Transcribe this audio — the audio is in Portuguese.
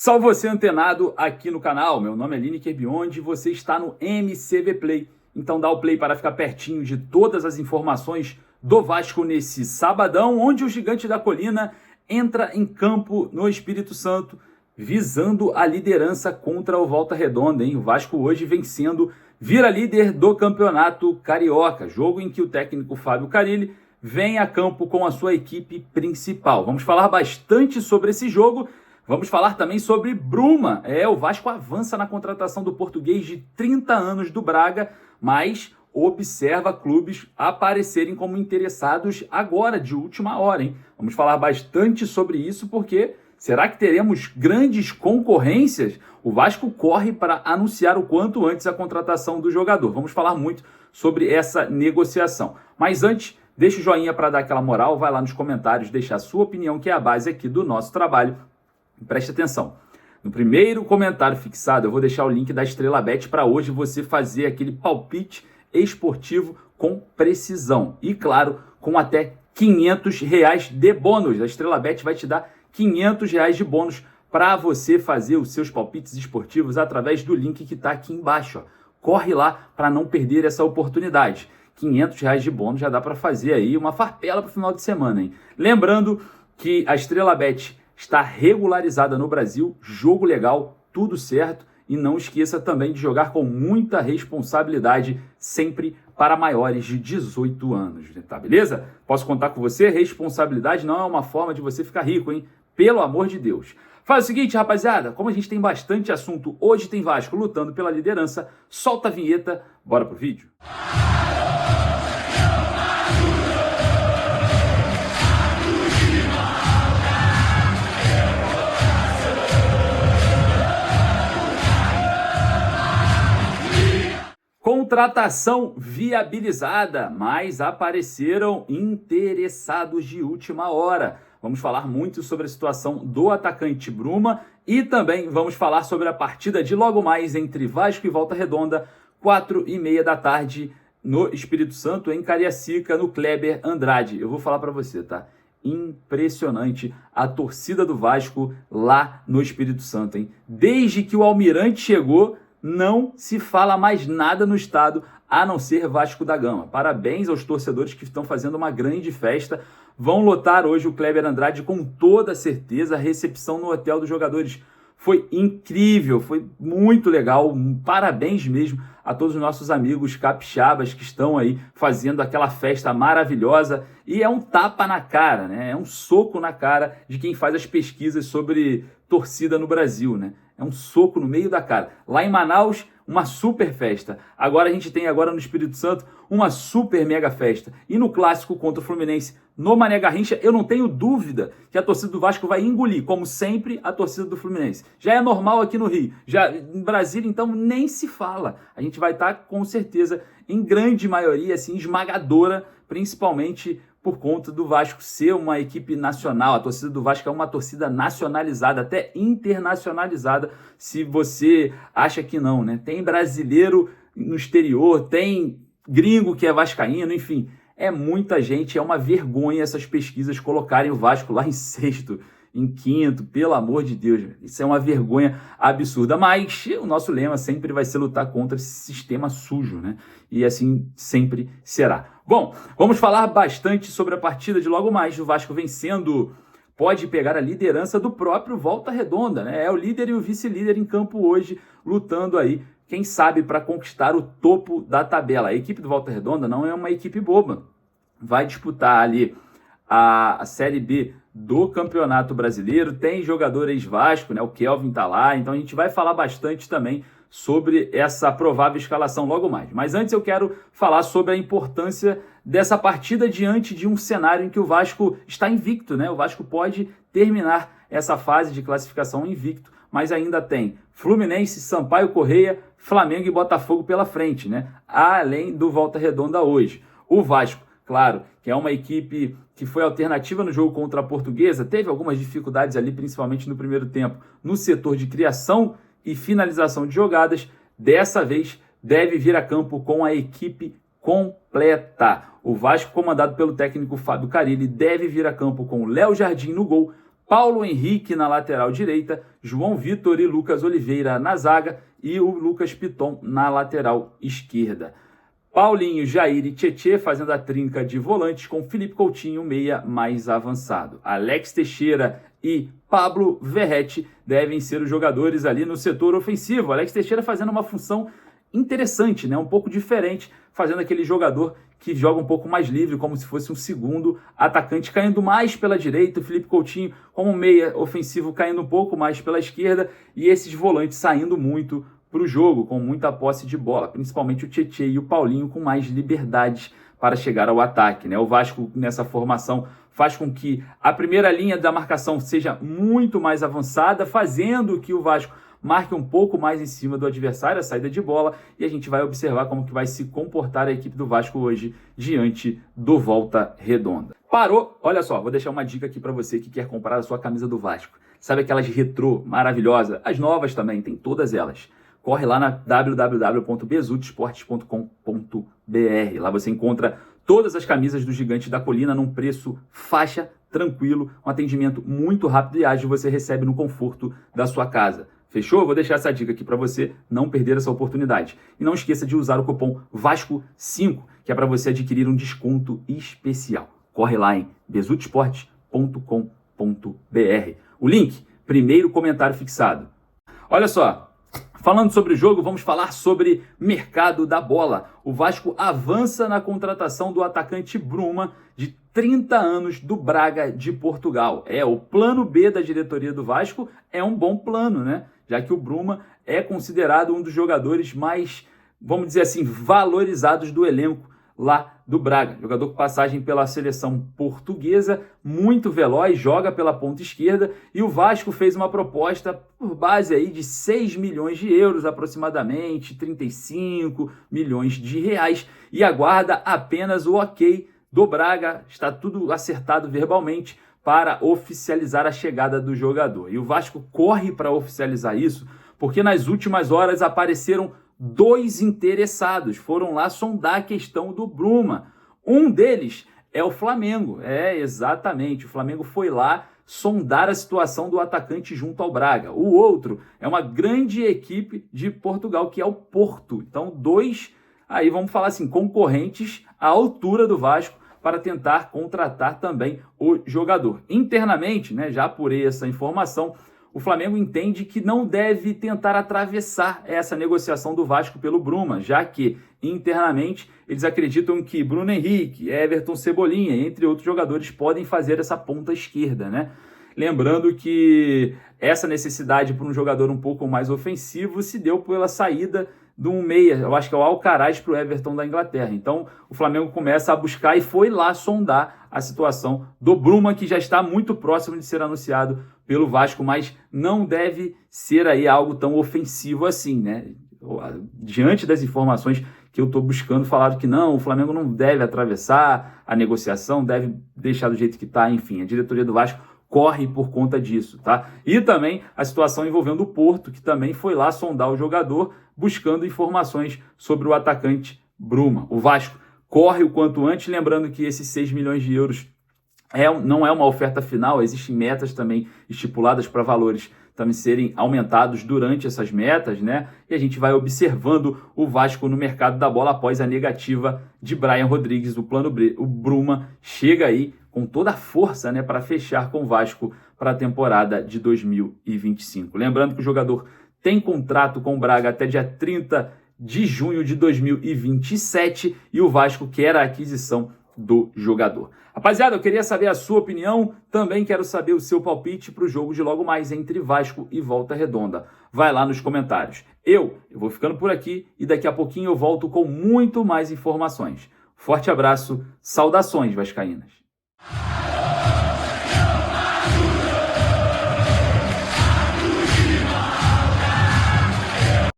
Salve você antenado aqui no canal, meu nome é Lineker Biondi e você está no MCV Play. Então dá o play para ficar pertinho de todas as informações do Vasco nesse sabadão, onde o Gigante da Colina entra em campo no Espírito Santo, visando a liderança contra o Volta Redonda, hein? O Vasco hoje vencendo, vira líder do Campeonato Carioca, jogo em que o técnico Fábio Carille vem a campo com a sua equipe principal. Vamos falar bastante sobre esse jogo. Vamos falar também sobre Bruma. O Vasco avança na contratação do português de 30 anos do Braga, mas observa clubes aparecerem como interessados agora, de última hora, hein? Vamos falar bastante sobre isso, porque será que teremos grandes concorrências? O Vasco corre para anunciar o quanto antes a contratação do jogador. Vamos falar muito sobre essa negociação. Mas antes, deixa o joinha para dar aquela moral, vai lá nos comentários, deixar a sua opinião, que é a base aqui do nosso trabalho. Preste atenção, no primeiro comentário fixado eu vou deixar o link da Estrela Bet para hoje você fazer aquele palpite esportivo com precisão e, claro, com até R$500 de bônus. A Estrela Bet vai te dar R$500 de bônus para você fazer os seus palpites esportivos através do link que está aqui embaixo. Ó. Corre lá para não perder essa oportunidade. R$500 de bônus já dá para fazer aí uma farpela para o final de semana, hein? Lembrando que a Estrela Bet está regularizada no Brasil, jogo legal, tudo certo. E não esqueça também de jogar com muita responsabilidade, sempre para maiores de 18 anos, tá beleza? Posso contar com você? Responsabilidade não é uma forma de você ficar rico, hein? Pelo amor de Deus. Faz o seguinte, rapaziada, como a gente tem bastante assunto, hoje tem Vasco lutando pela liderança, solta a vinheta, bora pro vídeo. Contratação viabilizada, mas apareceram interessados de última hora. Vamos falar muito sobre a situação do atacante Bruma e também vamos falar sobre a partida de logo mais entre Vasco e Volta Redonda, 4h30 da tarde, no Espírito Santo, em Cariacica, no Kleber Andrade. Eu vou falar para você, tá? Impressionante a torcida do Vasco lá no Espírito Santo, hein? Desde que o Almirante chegou, não se fala mais nada no estado a não ser Vasco da Gama. Parabéns aos torcedores que estão fazendo uma grande festa. Vão lotar hoje o Kleber Andrade com toda certeza. A recepção no hotel dos jogadores foi incrível, foi muito legal. Parabéns mesmo a todos os nossos amigos capixabas que estão aí fazendo aquela festa maravilhosa. E é um tapa na cara, né? É um soco na cara de quem faz as pesquisas sobre torcida no Brasil, né? É um soco no meio da cara. Lá em Manaus, uma super festa. Agora a gente tem no Espírito Santo uma super mega festa. E no clássico contra o Fluminense, no Mané Garrincha, eu não tenho dúvida que a torcida do Vasco vai engolir, como sempre, a torcida do Fluminense. Já é normal aqui no Rio. Já em Brasília, então, nem se fala. A gente vai estar, com certeza, em grande maioria, assim, esmagadora, principalmente por conta do Vasco ser uma equipe nacional. A torcida do Vasco é uma torcida nacionalizada, até internacionalizada, se você acha que não, né? Tem brasileiro no exterior, tem gringo que é vascaíno, enfim, é muita gente, é uma vergonha essas pesquisas colocarem o Vasco lá em sexto, em quinto, pelo amor de Deus, isso é uma vergonha absurda, mas o nosso lema sempre vai ser lutar contra esse sistema sujo, né? E assim sempre será. Bom, vamos falar bastante sobre a partida de logo mais, o Vasco vencendo, pode pegar a liderança do próprio Volta Redonda, né? É o líder e o vice-líder em campo hoje, lutando aí, quem sabe, para conquistar o topo da tabela. A equipe do Volta Redonda não é uma equipe boba, vai disputar ali a Série B do Campeonato Brasileiro, tem jogador ex-Vasco, né? O Kelvin tá lá, então a gente vai falar bastante também sobre essa provável escalação logo mais. Mas antes eu quero falar sobre a importância dessa partida diante de um cenário em que o Vasco está invicto, né? O Vasco pode terminar essa fase de classificação invicto, mas ainda tem Fluminense, Sampaio Corrêa, Flamengo e Botafogo pela frente, né? Além do Volta Redonda hoje. O Vasco, claro, que é uma equipe que foi alternativa no jogo contra a Portuguesa, teve algumas dificuldades ali, principalmente no primeiro tempo, no setor de criação e finalização de jogadas. Dessa vez deve vir a campo com a equipe completa. O Vasco, comandado pelo técnico Fábio Carille, deve vir a campo com Léo Jardim no gol, Paulo Henrique na lateral direita, João Vitor e Lucas Oliveira na zaga e o Lucas Piton na lateral esquerda. Paulinho, Jair e Tietê fazendo a trinca de volantes com Felipe Coutinho, meia mais avançado. Alex Teixeira e Pablo Verratti devem ser os jogadores ali no setor ofensivo. Alex Teixeira fazendo uma função interessante, né? Um pouco diferente, fazendo aquele jogador que joga um pouco mais livre, como se fosse um segundo atacante, caindo mais pela direita, o Felipe Coutinho como meia ofensivo caindo um pouco mais pela esquerda, e esses volantes saindo muito para o jogo, com muita posse de bola, principalmente o Tietê e o Paulinho com mais liberdades para chegar ao ataque, né? O Vasco nessa formação faz com que a primeira linha da marcação seja muito mais avançada, fazendo que o Vasco marque um pouco mais em cima do adversário, a saída de bola, e a gente vai observar como que vai se comportar a equipe do Vasco hoje diante do Volta Redonda. Parou? Olha só, vou deixar uma dica aqui para você que quer comprar a sua camisa do Vasco. Sabe aquelas retrô maravilhosas? As novas também, tem todas elas. Corre lá na www.bezutesportes.com.br. Lá você encontra todas as camisas do Gigante da Colina num preço faixa, tranquilo, um atendimento muito rápido e ágil, você recebe no conforto da sua casa. Fechou? Vou deixar essa dica aqui para você não perder essa oportunidade. E não esqueça de usar o cupom VASCO5, que é para você adquirir um desconto especial. Corre lá em bezutesportes.com.br. O link, primeiro comentário fixado. Olha só, falando sobre o jogo, vamos falar sobre mercado da bola. O Vasco avança na contratação do atacante Bruma, de 30 anos, do Braga de Portugal. O plano B da diretoria do Vasco é um bom plano, né? Já que o Bruma é considerado um dos jogadores mais, vamos dizer assim, valorizados do elenco lá do Braga. Jogador com passagem pela seleção portuguesa, muito veloz, joga pela ponta esquerda, e o Vasco fez uma proposta por base aí de 6 milhões de euros aproximadamente, 35 milhões de reais, e aguarda apenas o ok do Braga. Está tudo acertado verbalmente para oficializar a chegada do jogador. E o Vasco corre para oficializar isso, porque nas últimas horas apareceram 2 interessados, foram lá sondar a questão do Bruma. Um deles é o Flamengo, exatamente, o Flamengo foi lá sondar a situação do atacante junto ao Braga. O outro é uma grande equipe de Portugal, que é o Porto. Então, 2, aí vamos falar assim, concorrentes à altura do Vasco para tentar contratar também o jogador. Internamente, né, já apurei essa informação, o Flamengo entende que não deve tentar atravessar essa negociação do Vasco pelo Bruma, já que internamente eles acreditam que Bruno Henrique, Everton Cebolinha, entre outros jogadores, podem fazer essa ponta esquerda, né? Lembrando que essa necessidade por um jogador um pouco mais ofensivo se deu pela saída de um meia, eu acho que é o Alcaraz, para o Everton da Inglaterra. Então o Flamengo começa a buscar e foi lá sondar a situação do Bruma, que já está muito próximo de ser anunciado pelo Vasco, mas não deve ser aí algo tão ofensivo assim, né? Diante das informações que eu estou buscando, falaram que não, o Flamengo não deve atravessar a negociação, deve deixar do jeito que está, enfim, a diretoria do Vasco corre por conta disso, tá? E também a situação envolvendo o Porto, que também foi lá sondar o jogador, buscando informações sobre o atacante Bruma. O Vasco corre o quanto antes, lembrando que esses 6 milhões de euros não é uma oferta final, existem metas também estipuladas para valores também serem aumentados durante essas metas, né? E a gente vai observando o Vasco no mercado da bola após a negativa de Brian Rodrigues, o plano B. O Bruma chega aí com toda a força, né, para fechar com o Vasco para a temporada de 2025. Lembrando que o jogador tem contrato com o Braga até dia 30 de junho de 2027 e o Vasco quer a aquisição do jogador. Rapaziada, eu queria saber a sua opinião, também quero saber o seu palpite para o jogo de logo mais entre Vasco e Volta Redonda. Vai lá nos comentários. Eu vou ficando por aqui e daqui a pouquinho eu volto com muito mais informações. Forte abraço, saudações vascaínas.